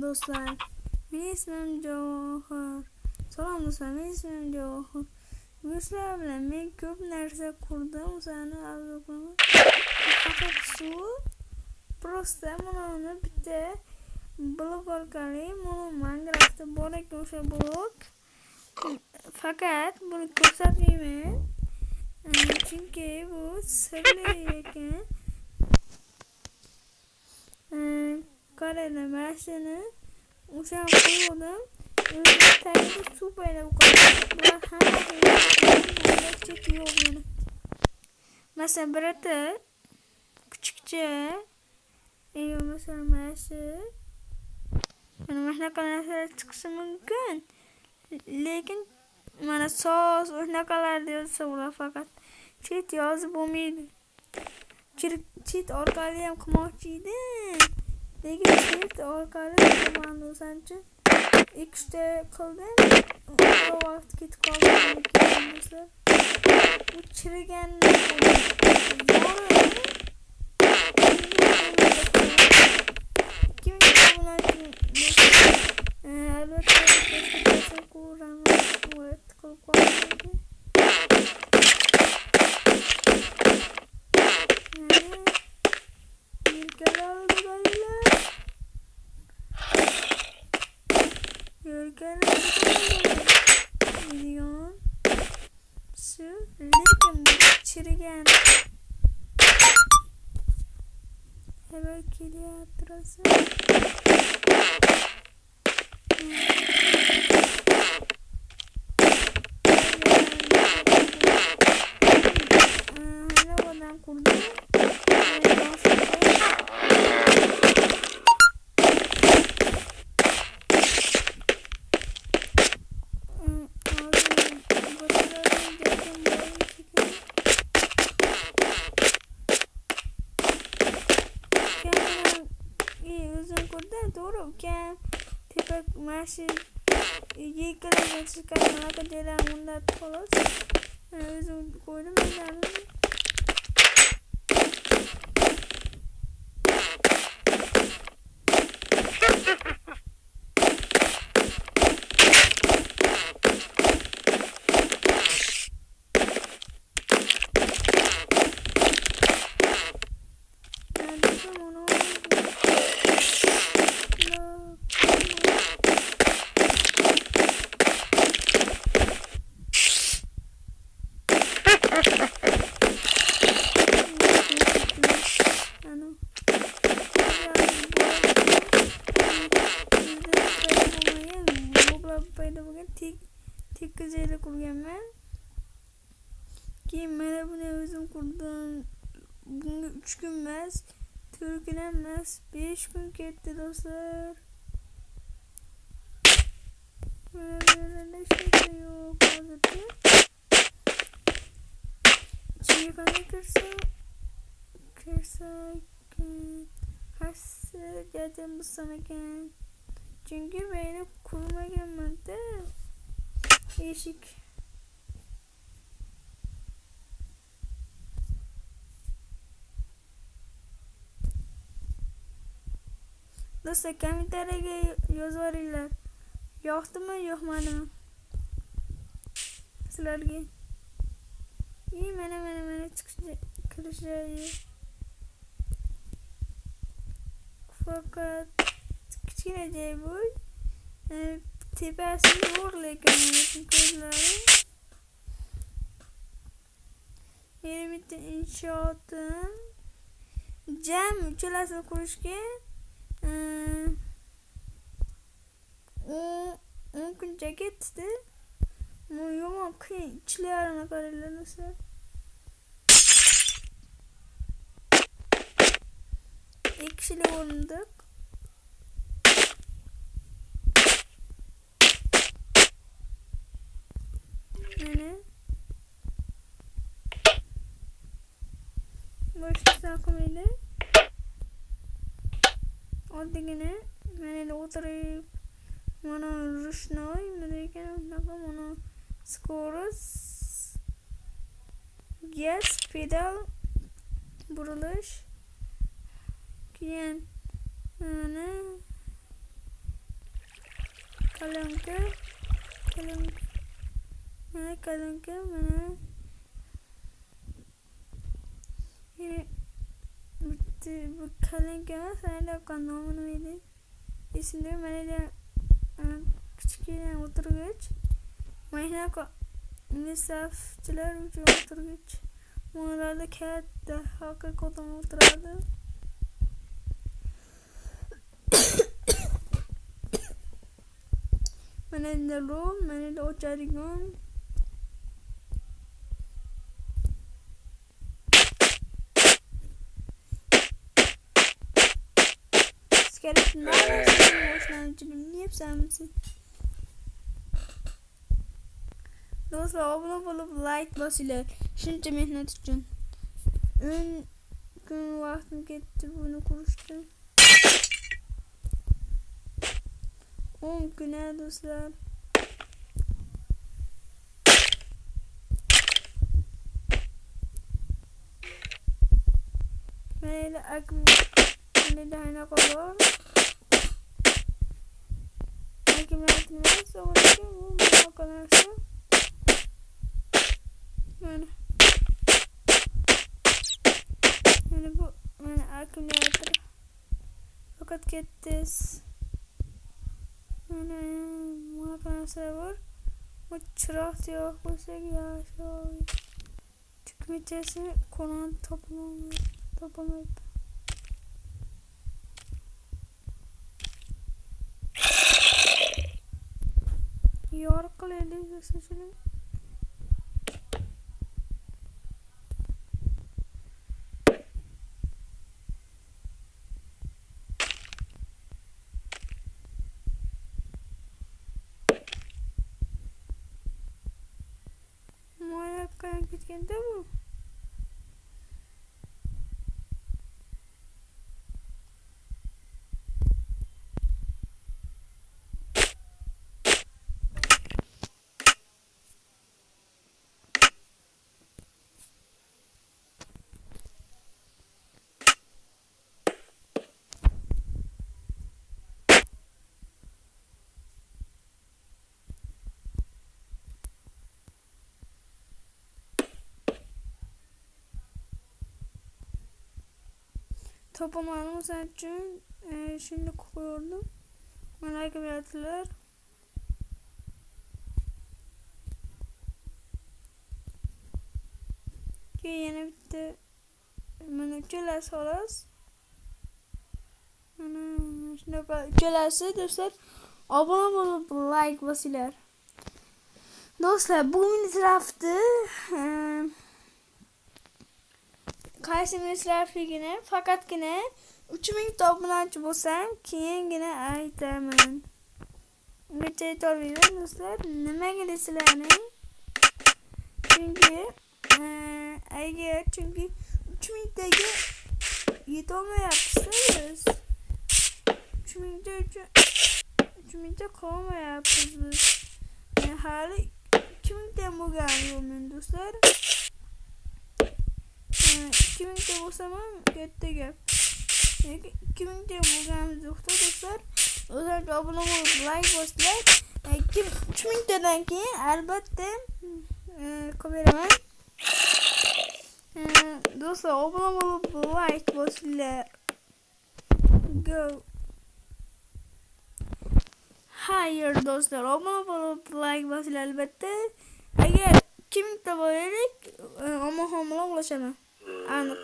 Do'stlar, mening ismim Javohir. Salom do'stlar, mening ismim Javohir. Bu sizlar bilan men ko'p narsa ko'rdim, o'zani arzu qilaman. Faqat shu prosta mana bitta blok orqali mana Minecraftda bor ekan o'sha blok. Faqat buni ko'rsatmayman. Chunki bu sirli ekan. Qaranglar, mana shuni o'sha qo'ydim. O'zi tagida suv paydo bo'lgan. Bular hamma chek yo'q meni. Masalan, birata kichikcha masalan mana shu mana shunaqa narsalar chiqishi mumkin. Lekin mana so'z o'shanaqalar desa ular faqat chet yozib bo'lmaydi. Chet orqali ham qilmoqchi edim. Lekin chet orqali qilmadi o'shancha. Ikkita qildim. Vaqt ketib qoldi. Bu chirigan lekin chirigan hemen kelyapti. Doğru ukan tepak mashi yekilib chiqqan joylar unda xolos o'zim qo'ydim o'zlarim. Tekkiz yilda qurganman. Keyin mana buni o'zim qurdim. Bunga 3 kun emas, 4 kun emas, 5 kun ketdi do'stlar. Mana bu yerda hech narsa yo'q hozircha. Ichiga qanday kirsak qaysi joydan bo'lsam ekan. Chunki men qurmaganman-da. Eshik. Do'stlar, kommentariyaga yozib yuboringlar. Yoqdimi, yo'qmadimi? Sizlarga. Mana chiqish kirish joyi. Faqat kichkina joy bu. Tepasi zo'r lekin ko'zlari. Meni bitta inshootim jam uchalasini qurishga 10 kuncha ketdi. Bu yomon qiyin. Ichlarini qaranglar do'stlar. Ikkili o'rindiq. Boshqa qilmaydi. Oddigina mana o'tirib mana rushnoy nima ekan unaqa mana skorost gaz pedal burilish keyin mana Kalınka. Mana. Yine bu kalınka emas. Mana nomini nima esimda mana da kichkina o'tirgich. Mana insofchilar uchun o'tirgich. Bularda katta haqiqiy odam o'tiradi. Mana endi room, mana da o'chadigan. Skeletni boshlanishini yapsangiz. Do'stlar, obuna bo'lib like bosinglar. Shuncha mehnat uchun. 10 kun vaqtim ketdi buni qurishga. 10 kun do'stlar. Mana hayna qolur. Akimiyatimiz so'nggi bu qolasi. Mana bu mana akkumulyator fakat kettis. Mana narsa bor. Bu chiroq yo'q bo'lsa yaxshi. Chukmachasi qo'non topamaydi. Yorqilaydi sizlar. Moyakka ketganda bu. Topamanımız için şimdi koyuyordum. Merak ettiler. Ki yine bitti. Mana kelasi xolos. Mana shunaqa kelasi do'stlar. Obuna bo'lib like bosinglar. Do'stlar, bu Minecraft'ni qaysi Minecraft'ligini faqatgina 3000 ta obunachi bo'lsam, keyingina aytaman. Ungacha aytolmayman do'stlar. Nimaga deysizlarni? Chunki 3000 taga yetolmayapsiz. 3000 ta qolmayapsiz biz. Hali 2000 ta bo'lgan yo'qmen do'stlar. 2000 ta bo'lsam ham katta gap. 2000 ta bo'lganimiz yo'qda do'stlar. O'zingizga obuna bo'lib like bosinglar. 3000 tadan keyin albatta ko'raman. Do'stlar, obuna bo'lib like bosinglar. Go. Hayır do'stlar, obuna bo'lib like bosinglar albatta. Agar 2000 ta bo'laylik, omon-homon ulashaman. Aniq.